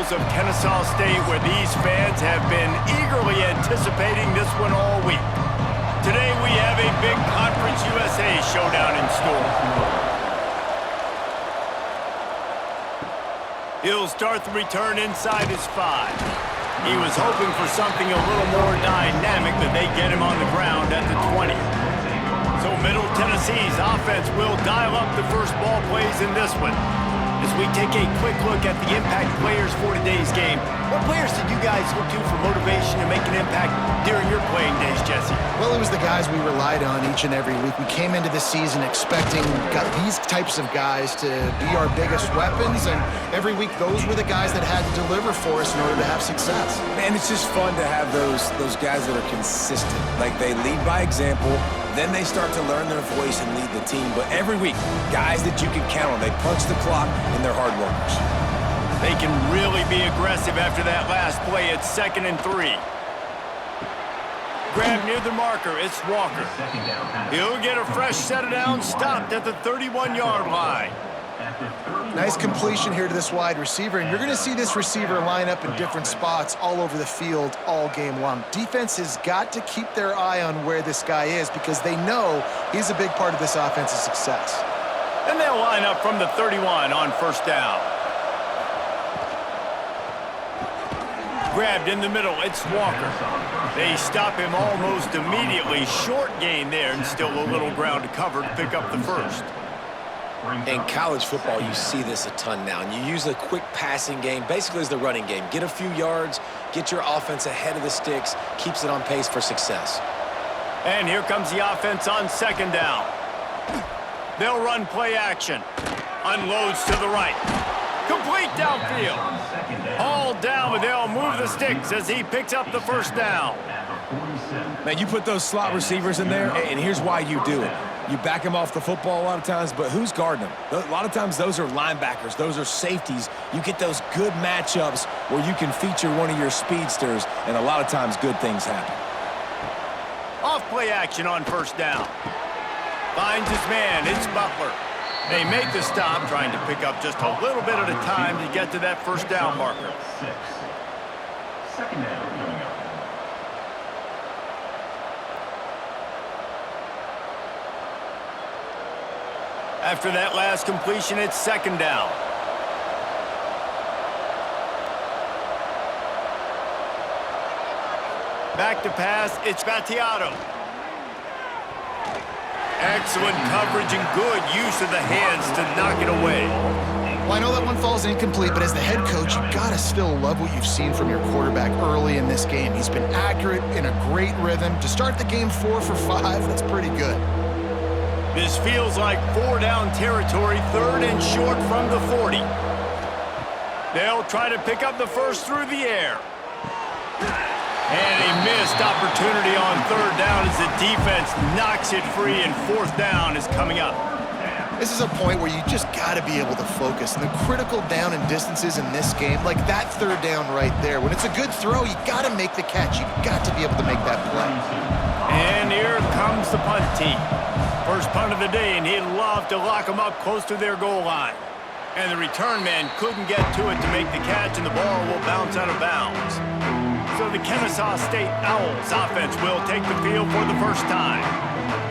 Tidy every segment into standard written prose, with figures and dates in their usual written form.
halls of Kennesaw State, where these fans have been eagerly anticipating this one all week. Today we have a big Conference USA showdown in store. He'll start the return inside his 5. He was hoping for something a little more dynamic, but they get him on the ground at the 20. So Middle Tennessee's offense will dial up the first ball plays in this one. As we take a quick look at the impact players for today's game, what players did you guys look to for motivation to make an impact during your playing days, Jesse? Well, it was the guys we relied on each and every week. We came into the season expecting these types of guys to be our biggest weapons, and every week those were the guys that had to deliver for us in order to have success. Man, it's just fun to have those guys that are consistent. Like, they lead by example, then they start to learn their voice and lead the team. But every week, guys that you can count on, they punch the clock and they're hard workers. They can really be aggressive after that last play. It's 2nd and 3. Grab near the marker. It's Walker. He'll get a fresh set of downs, stopped at the 31-yard line. Nice completion here to this wide receiver, and you're going to see this receiver line up in different spots all over the field all game long. Defense has got to keep their eye on where this guy is because they know he's a big part of this offense's success. And they'll line up from the 31 on first down. Grabbed in the middle, it's Walker. They stop him almost immediately. Short gain there, and still a little ground to cover to pick up the first. In college football, you see this a ton now. And you use a quick passing game, basically as the running game. Get a few yards, get your offense ahead of the sticks, keeps it on pace for success. And here comes the offense on 2nd down. They'll run play action. Unloads to the right. Complete downfield. All down, but they'll move the sticks as he picks up the first down. Man, you put those slot receivers in there, and here's why you do it. You back them off the football a lot of times, but who's guarding them? A lot of times those are linebackers. Those are safeties. You get those good matchups where you can feature one of your speedsters, and a lot of times good things happen. Off play action on first down. Finds his man. It's Butler. They make the stop, trying to pick up just a little bit at a time to get to that first down marker. 2nd down coming up. After that last completion, it's 2nd down. Back to pass, it's Vattiato. Excellent coverage and good use of the hands to knock it away. Well, I know that one falls incomplete, but as the head coach, you gotta still love what you've seen from your quarterback early in this game. He's been accurate, in a great rhythm. To start the game 4 for 5, that's pretty good. This feels like 4-down territory, 3rd and short from the 40. They'll try to pick up the first through the air. And a missed opportunity on 3rd down as the defense knocks it free, and 4th down is coming up. This is a point where you just got to be able to focus. And the critical down and distances in this game, like that 3rd down right there, when it's a good throw, you got to make the catch. You got to be able to make that play. And here comes the punt team. First punt of the day, and he'd love to lock them up close to their goal line. And the return man couldn't get to it to make the catch, and the ball will bounce out of bounds. So the Kennesaw State Owls offense will take the field for the first time.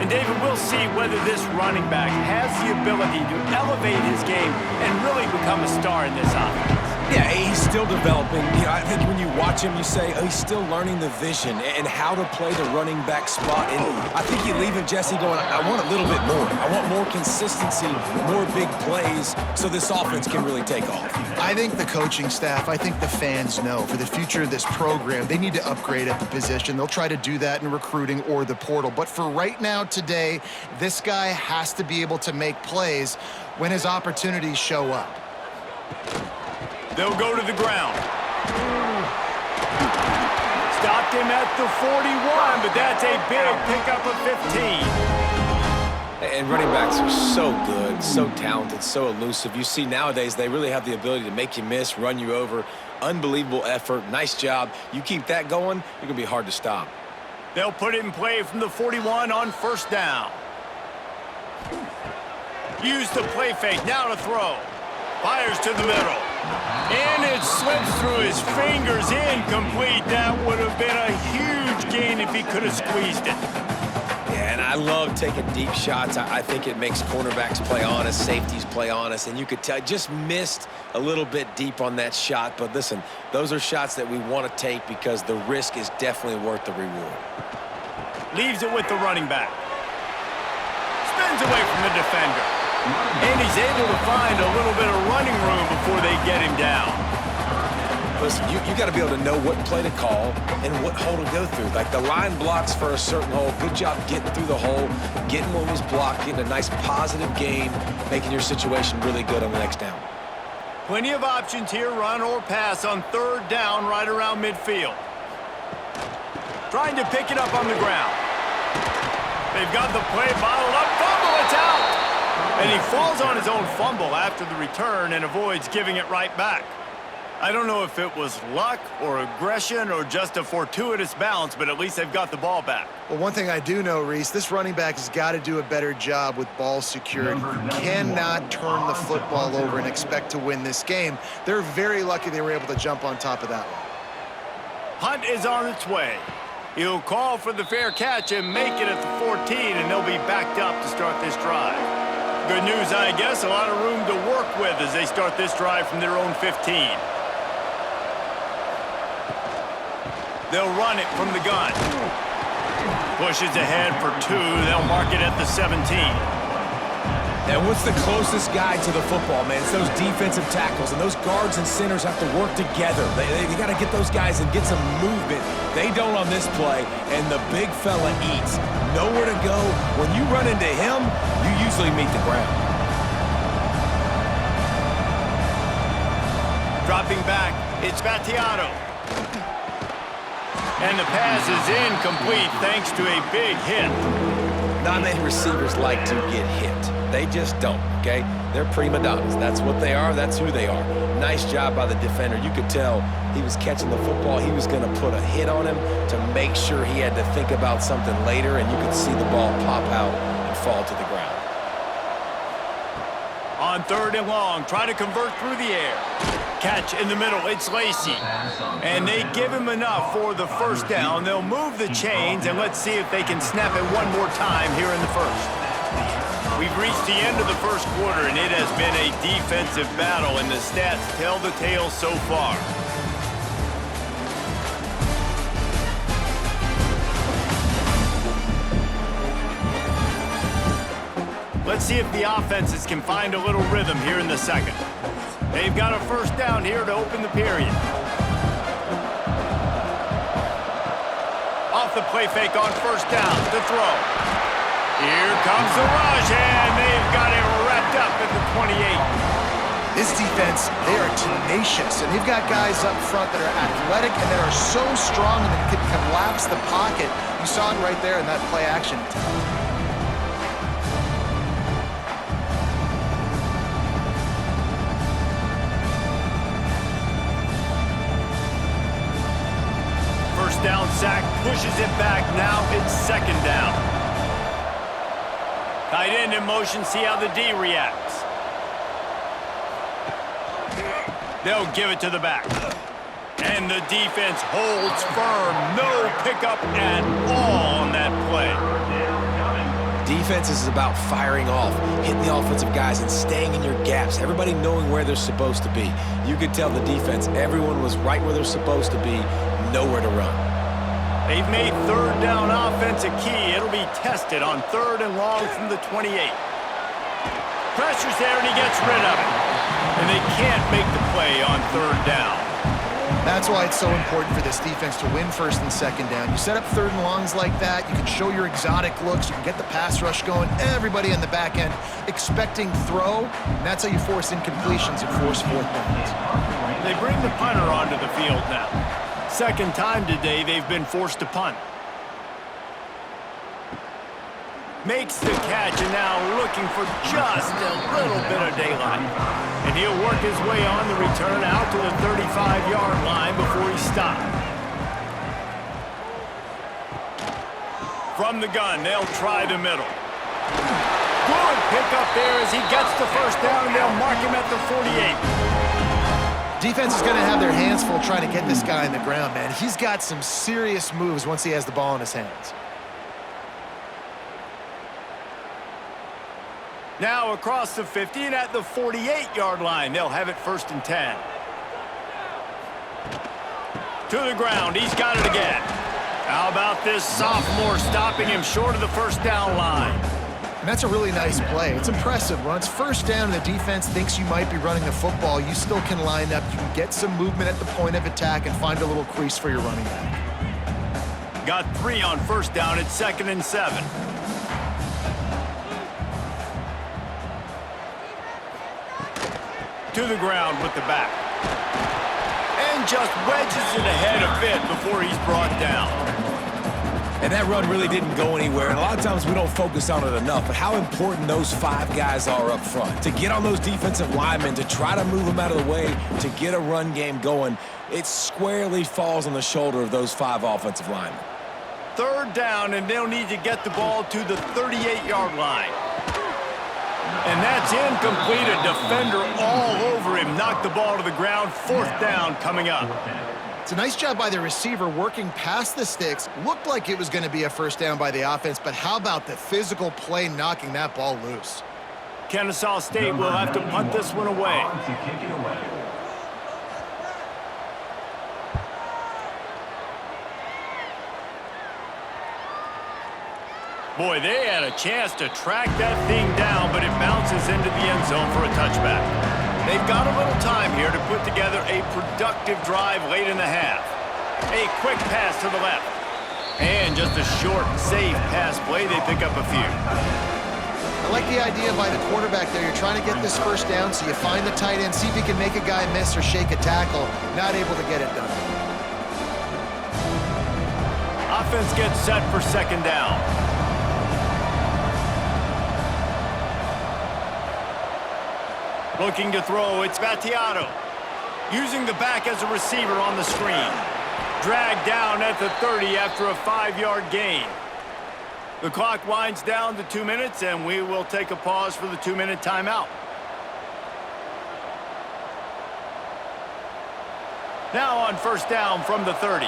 And David, we'll see whether this running back has the ability to elevate his game and really become a star in this offense. Yeah, he's still developing. I think when you watch him, you say, oh, he's still learning the vision and how to play the running back spot. And I think you leave it, Jesse, going, I want a little bit more. I want more consistency, more big plays, so this offense can really take off. I think the coaching staff, I think the fans know for the future of this program, they need to upgrade at the position. They'll try to do that in recruiting or the portal. But for right now, today, this guy has to be able to make plays when his opportunities show up. They'll go to the ground. Stopped him at the 41, but that's a big pickup of 15. And running backs are so good, so talented, so elusive. You see nowadays they really have the ability to make you miss, run you over. Unbelievable effort. Nice job. You keep that going, you're going to be hard to stop. They'll put it in play from the 41 on first down. Use the play fake. Now to throw. Fires to the middle. And it slips through his fingers, incomplete. That would have been a huge gain if he could have squeezed it. Yeah, and I love taking deep shots. I think it makes cornerbacks play honest, safeties play honest, and you could tell just missed a little bit deep on that shot. But listen, those are shots that we want to take because the risk is definitely worth the reward. Leaves it with the running back. Spins away from the defender. And he's able to find a little bit of running room before they get him down. Listen, you got to be able to know what play to call and what hole to go through. Like the line blocks for a certain hole. Good job getting through the hole, getting what was blocked, getting a nice positive gain, making your situation really good on the next down. Plenty of options here, run or pass on third down right around midfield. Trying to pick it up on the ground. They've got the play bottled up. Fumble, it's out! And he falls on his own fumble after the return and avoids giving it right back. I don't know if it was luck or aggression or just a fortuitous bounce, but at least they've got the ball back. Well, one thing I do know, Reese, this running back has got to do a better job with ball security. You cannot turn the football over and expect to win this game. They're very lucky they were able to jump on top of that one. Punt is on its way. He'll call for the fair catch and make it at the 14, and they'll be backed up to start this drive. Good news, I guess, a lot of room to work with as they start this drive from their own 15. They'll run it from the gun. Pushes ahead for 2. They'll mark it at the 17. And what's the closest guy to the football, man? It's those defensive tackles, and those guards and centers have to work together. They got to get those guys and get some movement. They don't on this play, and the big fella eats. Nowhere to go. When you run into him, you usually meet the ground. Dropping back, it's Battiato. And the pass is incomplete thanks to a big hit. Not many receivers like to get hit. They just don't, okay? They're prima donnas. That's what they are. That's who they are. Nice job by the defender. You could tell he was catching the football. He was going to put a hit on him to make sure he had to think about something later, and you could see the ball pop out and fall to the ground. On third and long, try to convert through the air. Catch in the middle, it's Lacy. And they give him enough for the first down. They'll move the chains, and let's see if they can snap it one more time here in the first. We've reached the end of the first quarter, and it has been a defensive battle, and the stats tell the tale so far. Let's see if the offenses can find a little rhythm here in the second. They've got a first down here to open the period. Off the play fake on first down to throw. Here comes the rush, and they've got it wrapped up at the 28. This defense, they are tenacious, and they've got guys up front that are athletic and that are so strong and that can collapse the pocket. You saw it right there in that play action attempt. Down sack, pushes it back. Now it's second down. Tight end in motion, see how the D reacts. They'll give it to the back. And the defense holds firm. No pickup at all on that play. Defense is about firing off, hitting the offensive guys and staying in your gaps. Everybody knowing where they're supposed to be. You could tell the defense, everyone was right where they're supposed to be, nowhere to run. They've made third down offense a key. It'll be tested on third and long from the 28. Pressure's there, and he gets rid of it. And they can't make the play on third down. That's why it's so important for this defense to win first and second down. You set up third and longs like that, you can show your exotic looks, you can get the pass rush going, everybody on the back end expecting throw, and that's how you force incompletions and force fourth downs. They bring the punter onto the field now. Second time today they've been forced to punt. Makes the catch, and now looking for just a little bit of daylight. And he'll work his way on the return out to the 35-yard line before he's stopped. From the gun, they'll try the middle. Good pick up there as he gets the first down, and they'll mark him at the 48. Defense is going to have their hands full trying to get this guy in the ground, man. He's got some serious moves once he has the ball in his hands. Now across the 50 and at the 48-yard line, they'll have it 1st and 10. To the ground, he's got it again. How about this sophomore stopping him short of the 1st down line? And that's a really nice play. It's impressive. When it's 1st down and the defense thinks you might be running the football, you still can line up. You can get some movement at the point of attack and find a little crease for your running back. Got 3 on 1st down. It's 2nd and 7. To the ground with the back. And just wedges it ahead a bit before he's brought down. And that run really didn't go anywhere. And a lot of times we don't focus on it enough, but how important those 5 guys are up front. To get on those defensive linemen, to try to move them out of the way, to get a run game going, it squarely falls on the shoulder of those 5 offensive linemen. 3rd down, and they'll need to get the ball to the 38-yard line. And that's incomplete. A defender all over him. Knocked the ball to the ground. 4th down coming up. It's a nice job by the receiver working past the sticks. Looked like it was going to be a 1st down by the offense, but how about the physical play knocking that ball loose? Kennesaw State will have to punt this one away. Boy, they had a chance to track that thing down, but it bounces into the end zone for a touchback. They've got a little time here to put together a productive drive late in the half. A quick pass to the left. And just a short, safe pass play, they pick up a few. I like the idea by the quarterback there. You're trying to get this 1st down, so you find the tight end, see if you can make a guy miss or shake a tackle. Not able to get it done. Offense gets set for 2nd down. Looking to throw, it's Vattiato. Using the back as a receiver on the screen. Dragged down at the 30 after a 5-yard gain. The clock winds down to 2 minutes, and we will take a pause for the 2-minute timeout. Now on 1st down from the 30.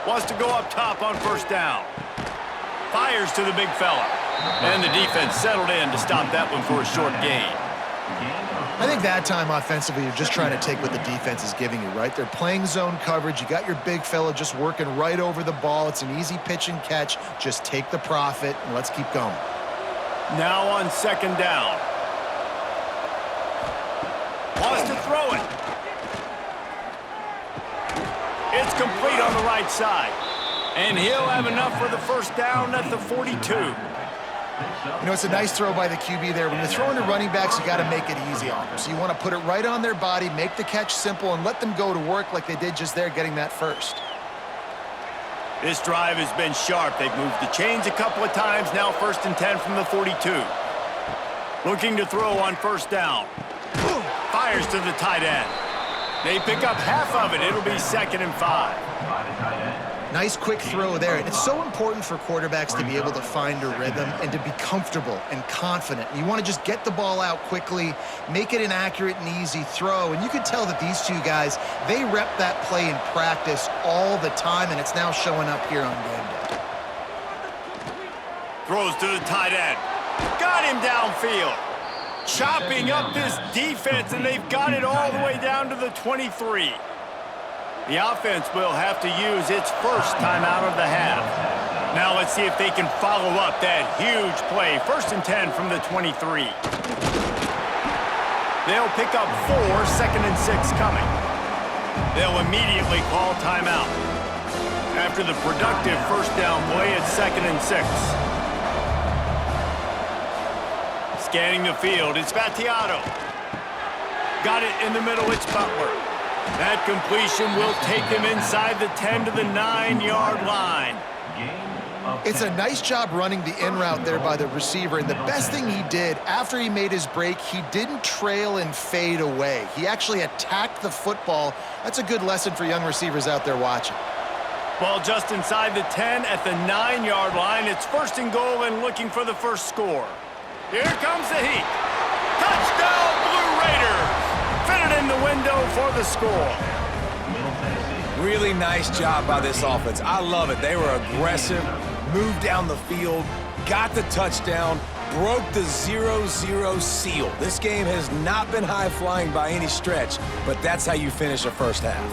Wants to go up top on 1st down. Fires to the big fella. And the defense settled in to stop that one for a short gain. I think that time offensively, you're just trying to take what the defense is giving you, right? They're playing zone coverage. You got your big fella just working right over the ball. It's an easy pitch and catch. Just take the profit and let's keep going. Now on 2nd down. Wants to throw it. It's complete on the right side. And he'll have enough for the 1st down at the 42. You know, it's a nice throw by the QB there. When you're throwing to running backs, you got to make it easy on them. So you want to put it right on their body, make the catch simple, and let them go to work like they did just there, getting that 1st. This drive has been sharp. They've moved the chains a couple of times. Now 1st and 10 from the 42. Looking to throw on 1st down. Fires to the tight end. They pick up half of it. It'll be 2nd and 5. Nice quick throw there. And it's so important for quarterbacks to be able to find a rhythm and to be comfortable and confident. You want to just get the ball out quickly, make it an accurate and easy throw. And you can tell that these 2 guys, they rep that play in practice all the time, and it's now showing up here on game day. Throws to the tight end. Got him downfield. Chopping up this defense, and they've got it all the way down to the 23. The offense will have to use its 1st timeout of the half. Now let's see if they can follow up that huge play. 1st and 10 from the 23. They'll pick up 4, 2nd and 6 coming. They'll immediately call timeout. After the productive 1st down play, it's 2nd and 6. Scanning the field, it's Vattiato. Got it in the middle, it's Butler. That completion will take them inside the 10 to the 9-yard line. It's a nice job running the in route there by the receiver, and the best thing he did after he made his break, he didn't trail and fade away. He actually attacked the football. That's a good lesson for young receivers out there watching. Ball just inside the 10 at the 9-yard line. It's 1st and goal and looking for the 1st score. Here comes the heat. Touchdown, Blue Raiders! Fitted in the window for the score. Really nice job by this offense. I love it. They were aggressive, moved down the field, got the touchdown, broke the 0-0 seal. This game has not been high-flying by any stretch, but that's how you finish a first half.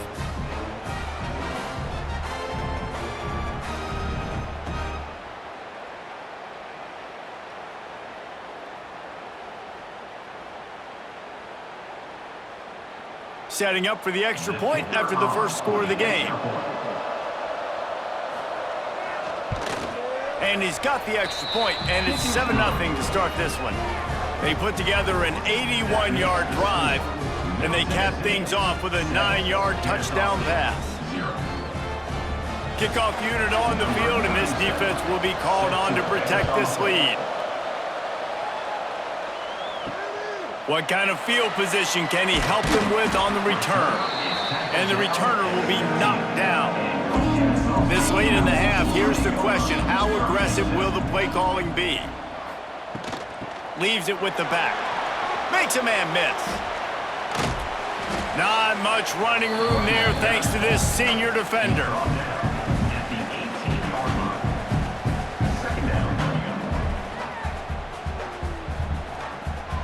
Setting up for the extra point after the first score of the game. And he's got the extra point, and it's 7-0 to start this one. They put together an 81-yard drive, and they cap things off with a 9-yard touchdown pass. Kickoff unit on the field, and this defense will be called on to protect this lead. What kind of field position can he help them with on the return? And the returner will be knocked down. This late in the half, here's the question. How aggressive will the play calling be? Leaves it with the back. Makes a man miss. Not much running room there thanks to this senior defender.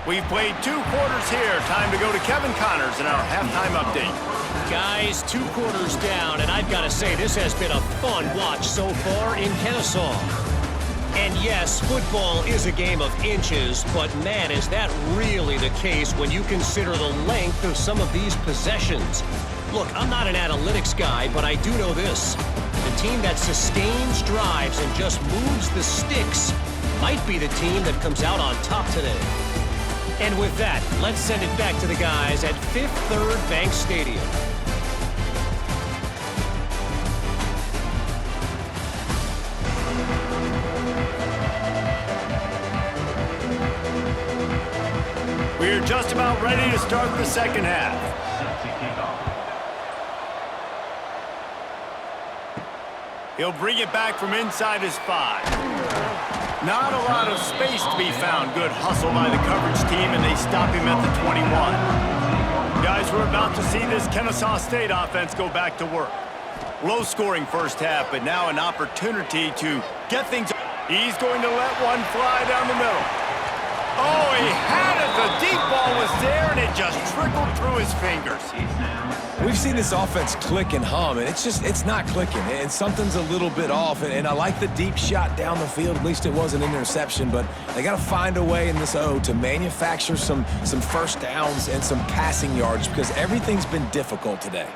We've played 2 quarters here. Time to go to Kevin Connors in our halftime update. Guys, 2 quarters down, and I've got to say this has been a fun watch so far in Kennesaw. And yes, football is a game of inches, but man, is that really the case when you consider the length of some of these possessions. Look, I'm not an analytics guy, but I do know this. The team that sustains drives and just moves the sticks might be the team that comes out on top today. And with that, let's send it back to the guys at Fifth Third Bank Stadium. We're just about ready to start the second half. He'll bring it back from inside his 5. Not a lot of space to be found. Good hustle by the coverage team, and they stop him at the 21. Guys, we're about to see this Kennesaw State offense go back to work. Low-scoring first half, but now an opportunity to get things. He's going to let one fly down the middle. Oh, he had it. The deep ball was there, and it just trickled through his fingers. We've seen this offense click and hum, and it's not clicking, and something's a little bit off. And I like the deep shot down the field. At least it was an interception, but they got to find a way in this O to manufacture some first downs and some passing yards because everything's been difficult today.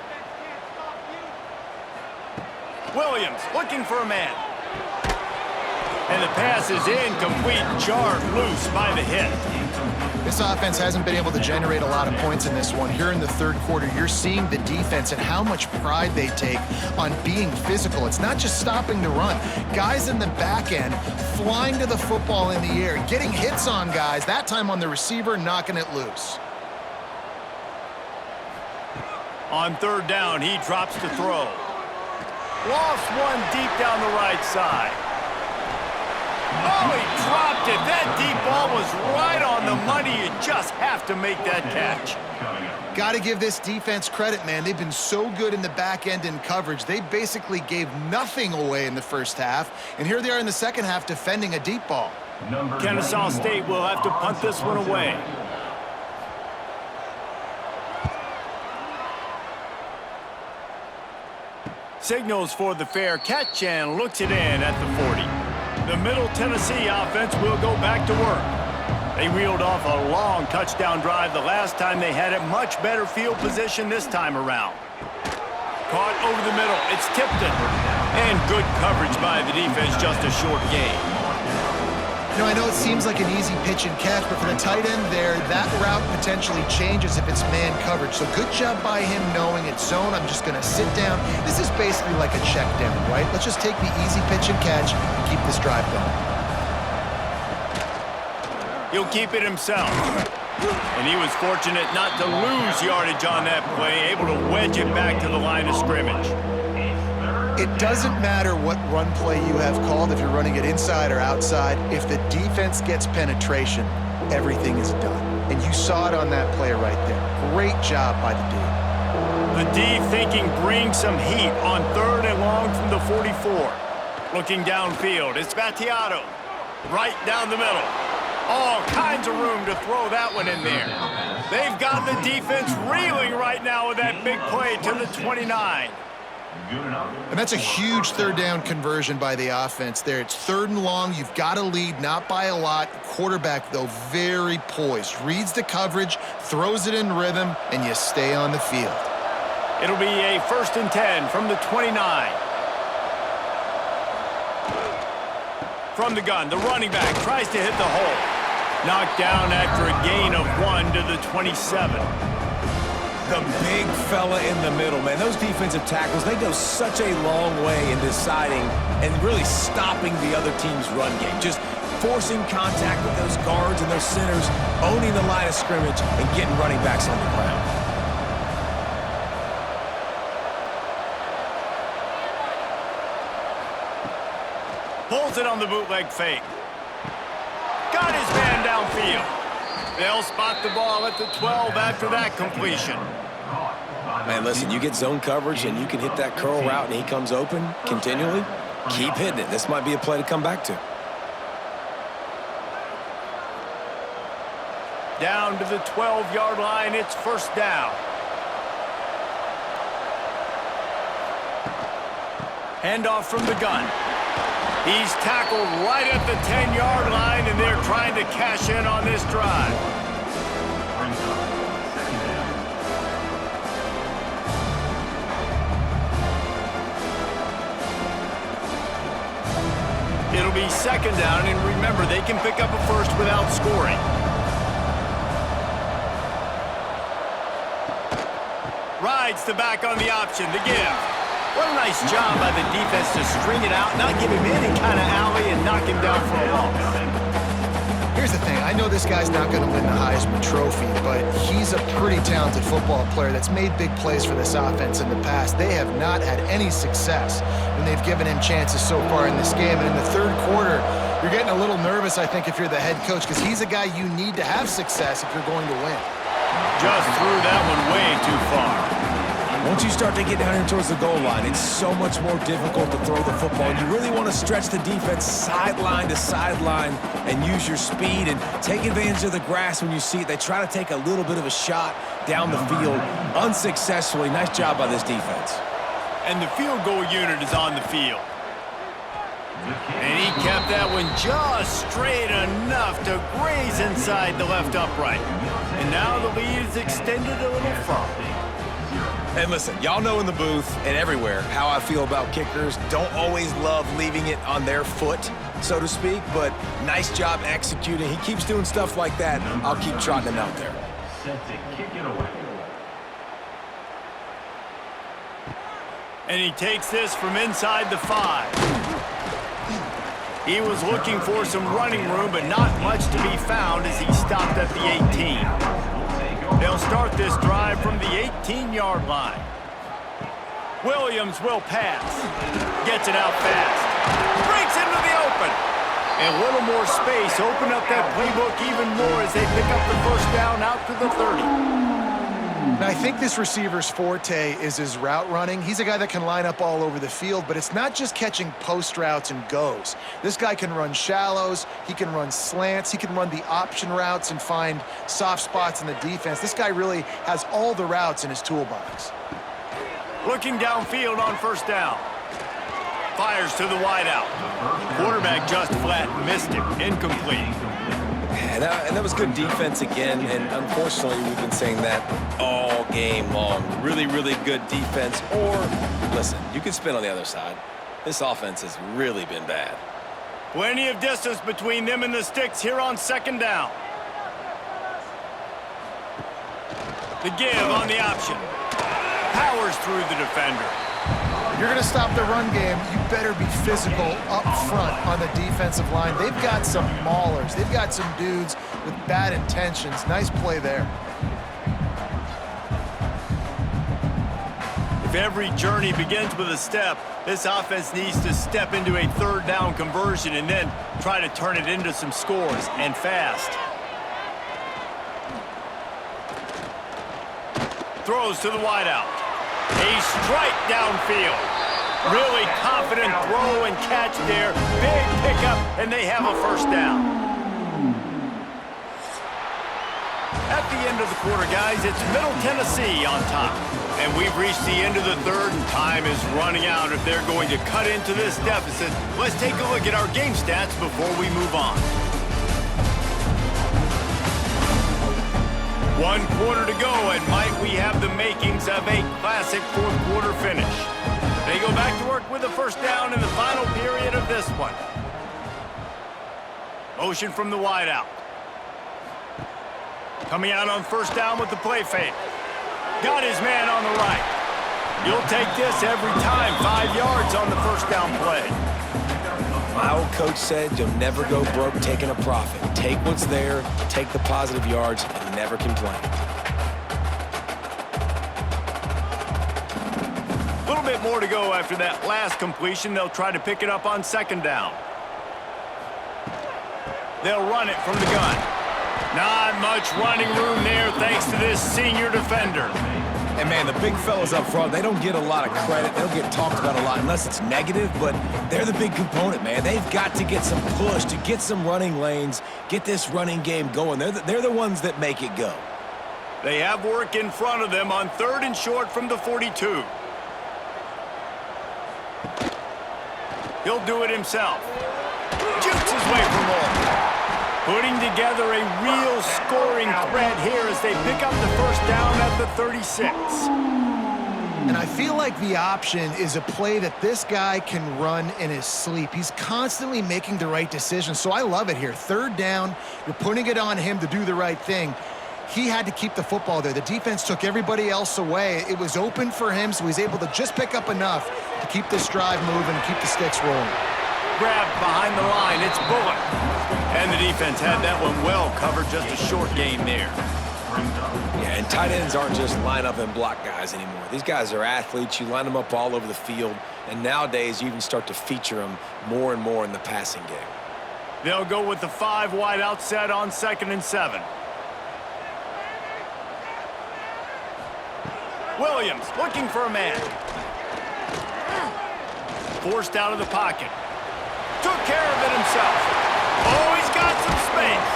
Williams looking for a man. And the pass is incomplete, jarred loose by the hit. This offense hasn't been able to generate a lot of points in this one. Here in the third quarter, you're seeing the defense and how much pride they take on being physical. It's not just stopping the run. Guys in the back end flying to the football in the air, getting hits on guys, that time on the receiver, knocking it loose. On third down, he drops to throw. Lost one deep down the right side. Oh, he dropped it. That deep ball was right on the money. You just have to make that catch. Got to give this defense credit, man. They've been so good in the back end in coverage. They basically gave nothing away in the first half. And here they are in the second half defending a deep ball. Kennesaw State will have to punt this one away. Signals for the fair catch and looks it in at the 40. The Middle Tennessee offense will go back to work. They reeled off a long touchdown drive the last time they had a much better field position this time around. Caught over the middle. It's Tipton. And good coverage by the defense, just a short gain. You know, I know it seems like an easy pitch and catch, but for the tight end there, that route potentially changes if it's man coverage. So good job by him knowing it's zone. I'm just going to sit down. This is basically like a check down, right? Let's just take the easy pitch and catch and keep this drive going. He'll keep it himself. And he was fortunate not to lose yardage on that play, able to wedge it back to the line of scrimmage. It doesn't matter what run play you have called, if you're running it inside or outside. If the defense gets penetration, everything is done. And you saw it on that play right there. Great job by the D. The D thinking bring some heat on 3rd and long from the 44. Looking downfield, it's Battiato. Right down the middle. All kinds of room to throw that one in there. They've got the defense reeling right now with that big play to the 29. And that's a huge 3rd down conversion by the offense there. It's 3rd and long. You've got to lead, not by a lot. Quarterback, though, very poised. Reads the coverage, throws it in rhythm, and you stay on the field. It'll be a 1st and 10 from the 29. From the gun, the running back tries to hit the hole. Knocked down after a gain of 1 to the 27. The big fella in the middle, man. Those defensive tackles, they go such a long way in deciding and really stopping the other team's run game. Just forcing contact with those guards and those centers, owning the line of scrimmage, and getting running backs on the ground. Pulls it on the bootleg fake. Got his man downfield. They'll spot the ball at the 12 after that completion. Man, listen, you get zone coverage and you can hit that curl route and he comes open continually. Keep hitting it. This might be a play to come back to. Down to the 12-yard line, it's 1st down. Handoff from the gun. He's tackled right at the 10-yard line, and they're trying to cash in on this drive. It'll be 2nd down, and remember, they can pick up a 1st without scoring. Rides the back on the option, the give. What a nice job by the defense to string it out, not give him any kind of alley, and knock him down for a loss. Here's the thing. I know this guy's not going to win the Heisman Trophy, but he's a pretty talented football player that's made big plays for this offense in the past. They have not had any success when they've given him chances so far in this game. And in the 3rd quarter, you're getting a little nervous, I think, if you're the head coach, because he's a guy you need to have success if you're going to win. Just threw that one way too far. Once you start to get down here towards the goal line, it's so much more difficult to throw the football. You really want to stretch the defense sideline to sideline and use your speed and take advantage of the grass when you see it. They try to take a little bit of a shot down the field unsuccessfully. Nice job by this defense. And the field goal unit is on the field. And he kept that one just straight enough to graze inside the left upright. And now the lead is extended a little further. And listen, y'all know in the booth and everywhere how I feel about kickers. Don't always love leaving it on their foot, so to speak, but nice job executing. He keeps doing stuff like that. I'll keep trotting him out there. And he takes this from inside the 5. He was looking for some running room, but not much to be found as he stopped at the 18. They'll start this drive from the 18-yard line. Williams will pass. Gets it out fast. Breaks into the open. And a little more space. Open up that playbook even more as they pick up the 1st down out to the 30. Now, I think this receiver's forte is his route running. He's a guy that can line up all over the field, but it's not just catching post routes and goes. This guy can run shallows, he can run slants, he can run the option routes and find soft spots in the defense. This guy really has all the routes in his toolbox. Looking downfield on 1st down. Fires to the wideout. Quarterback just flat missed him. Incomplete. And that was good defense again, and unfortunately we've been saying that all game long. Really, really good defense, or, listen, you can spin on the other side. This offense has really been bad. Plenty of distance between them and the sticks here on 2nd down. The give on the option. Powers through the defender. If you're going to stop the run game, you better be physical up front on the defensive line. They've got some maulers. They've got some dudes with bad intentions. Nice play there. If If every journey begins with a step, this offense needs to step into a third down conversion and then try to turn it into some scores, and fast. Throws to the wideout. A strike downfield. Really confident throw and catch there. Big pickup, and they have a first down. At the end of the quarter, guys, it's Middle Tennessee on top. And we've reached the end of the third, and time is running out if they're going to cut into this deficit. Let's take a look at our game stats before we move on. 1 quarter to go, and might we have the makings of a classic fourth quarter finish. They go back to work with a first down in the final period of this one. Motion from the wideout. Coming out on first down with the play fake. Got his man on the right. You'll take this every time. 5 yards on the first down play. My old coach said you'll never go broke taking a profit. Take what's there, take the positive yards, and never complain. A little bit more to go after that last completion. They'll try to pick it up on second down. They'll run it from the gun. Not much running room there thanks to this senior defender. And, man, the big fellas up front, they don't get a lot of credit. They don't get talked about a lot unless it's negative, but they're the big component, man. They've got to get some push, to get some running lanes, get this running game going. They're the ones that make it go. They have work in front of them on 3rd and short from the 42. He'll do it himself. Jukes his way from home. Putting together a real scoring threat here as they pick up the first down at the 36. And I feel like the option is a play that this guy can run in his sleep. He's constantly making the right decision, so I love it here. 3rd down, you're putting it on him to do the right thing. He had to keep the football there. The defense took everybody else away. It was open for him, so he's able to just pick up enough to keep this drive moving and keep the sticks rolling. Grabbed behind the line, it's Bullock. And the defense had that one well covered, just a short gain there. Yeah, and tight ends aren't just line up and block guys anymore. These guys are athletes. You line them up all over the field, and nowadays you even start to feature them more and more in the passing game. They'll go with the 5 wide out set on 2nd and 7. Williams looking for a man. Forced out of the pocket. Took care of it himself. Oh, he's got some space.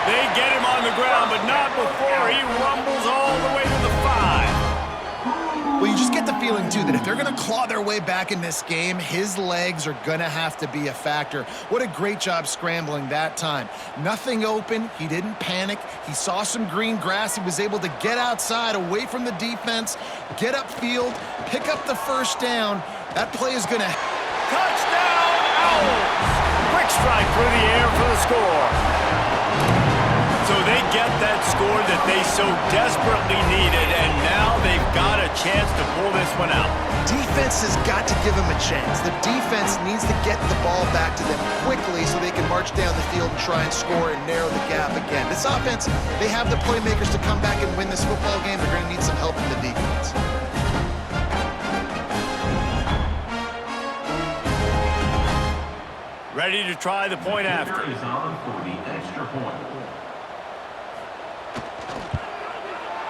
They get him on the ground, but not before he rumbles all the way to the 5. Well, you just get the feeling, too, that if they're going to claw their way back in this game, his legs are going to have to be a factor. What a great job scrambling that time. Nothing open. He didn't panic. He saw some green grass. He was able to get outside, away from the defense, get upfield, pick up the first down. That play is going to... Touchdown, Owls! Quick strike through the air for the score. So they get that score that they so desperately needed, and now they've got a chance to pull this one out. Defense has got to give them a chance. The defense needs to get the ball back to them quickly so they can march down the field and try and score and narrow the gap again. This offense, they have the playmakers to come back and win this football game. They're going to need some help from the defense. Ready to try the point after.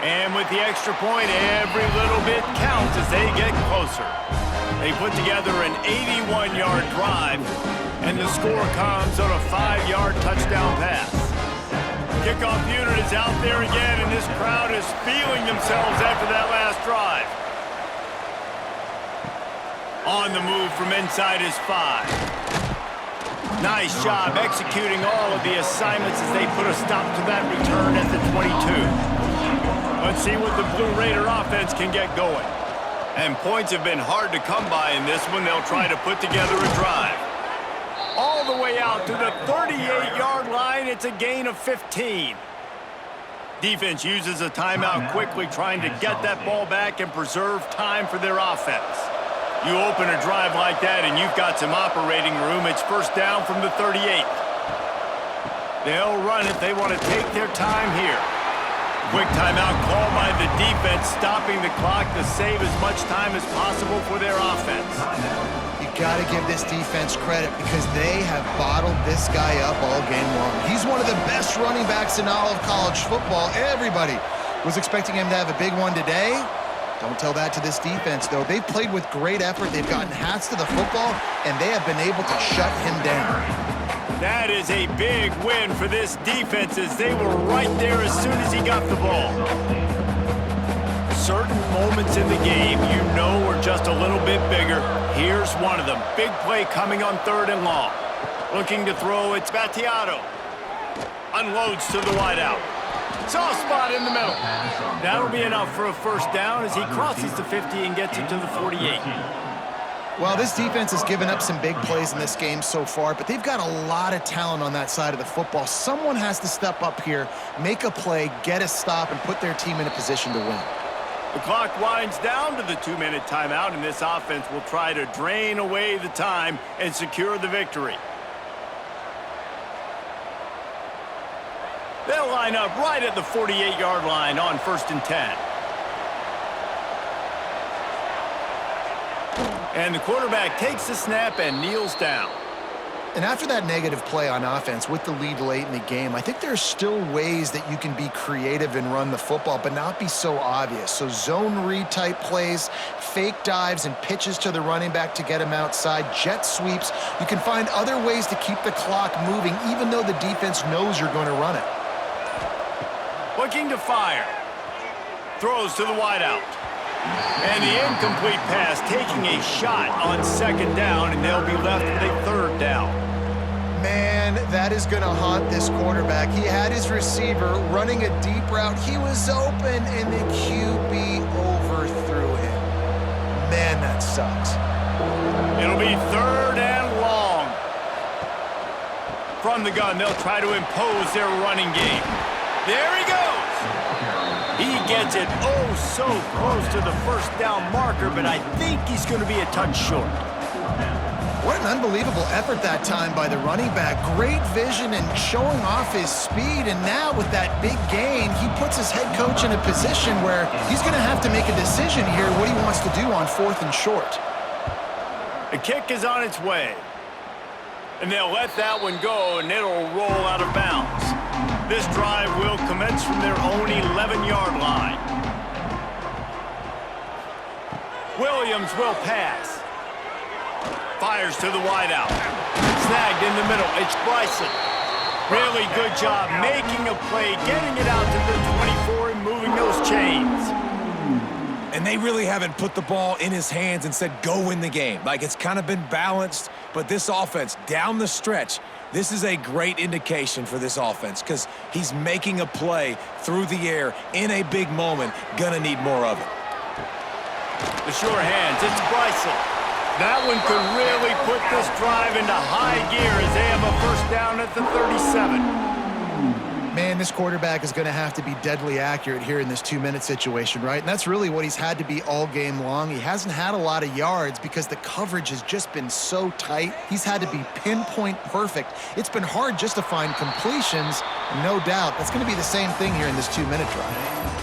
And with the extra point, every little bit counts as they get closer. They put together an 81-yard drive, and the score comes on a 5-yard touchdown pass. Kickoff unit is out there again, and this crowd is feeling themselves after that last drive. On the move from inside his 5. Nice job executing all of the assignments as they put a stop to that return at the 22. Let's see what the Blue Raider offense can get going. And points have been hard to come by in this one. They'll try to put together a drive. All the way out to the 38-yard line. It's a gain of 15. Defense uses a timeout quickly, trying to get that ball back and preserve time for their offense. You open a drive like that and you've got some operating room. It's first down from the 38. They'll run it. They want to take their time here. Quick timeout call by the defense, stopping the clock to save as much time as possible for their offense. You got to give this defense credit because they have bottled this guy up all game long. He's one of the best running backs in all of college football. Everybody was expecting him to have a big one today. Don't tell that to this defense, though. They've played with great effort. They've gotten hats to the football, and they have been able to shut him down. That is a big win for this defense as they were right there as soon as he got the ball. Certain moments in the game you know are just a little bit bigger. Here's one of them. Big play coming on 3rd and long. Looking to throw, it's Battiato. Unloads to the wideout. Soft spot in the middle. That'll be enough for a first down as he crosses the 50 and gets it to the 48. Well, this defense has given up some big plays in this game so far, but they've got a lot of talent on that side of the football. Someone has to step up here, make a play, get a stop, and put their team in a position to win. The clock winds down to the 2-minute timeout, and this offense will try to drain away the time and secure the victory. They'll line up right at the 48-yard line on 1st and 10. And the quarterback takes the snap and kneels down. And after that negative play on offense with the lead late in the game, I think there are still ways that you can be creative and run the football, but not be so obvious. So zone read type plays, fake dives, and pitches to the running back to get him outside, jet sweeps. You can find other ways to keep the clock moving, even though the defense knows you're going to run it. Looking to fire. Throws to the wideout. And the incomplete pass taking a shot on 2nd down, and they'll be left with a 3rd down. Man, that is going to haunt this quarterback. He had his receiver running a deep route. He was open, and the QB overthrew him. Man, that sucks. It'll be 3rd and long. From the gun, they'll try to impose their running game. There he goes. He gets it so close to the first down marker, but I think he's going to be a touch short. What an unbelievable effort that time by the running back. Great vision and showing off his speed, and now with that big gain, he puts his head coach in a position where he's going to have to make a decision here what he wants to do on 4th and short. The kick is on its way. And they'll let that one go, and it'll roll out of bounds. This drive will commence from their own 11-yard line. Williams will pass. Fires to the wideout. Snagged in the middle. It's Bryson. Really good job making a play, getting it out to the 24 and moving those chains. And they really haven't put the ball in his hands and said, go win the game. Like, it's kind of been balanced, but this offense, down the stretch, this is a great indication for this offense because he's making a play through the air in a big moment. Gonna need more of it. The sure hands, it's Bryson. That one could really put this drive into high gear as they have a first down at the 37. Man, this quarterback is going to have to be deadly accurate here in this 2-minute situation, right? And that's really what he's had to be all game long. He hasn't had a lot of yards because the coverage has just been so tight. He's had to be pinpoint perfect. It's been hard just to find completions. No doubt, that's going to be the same thing here in this 2-minute drive.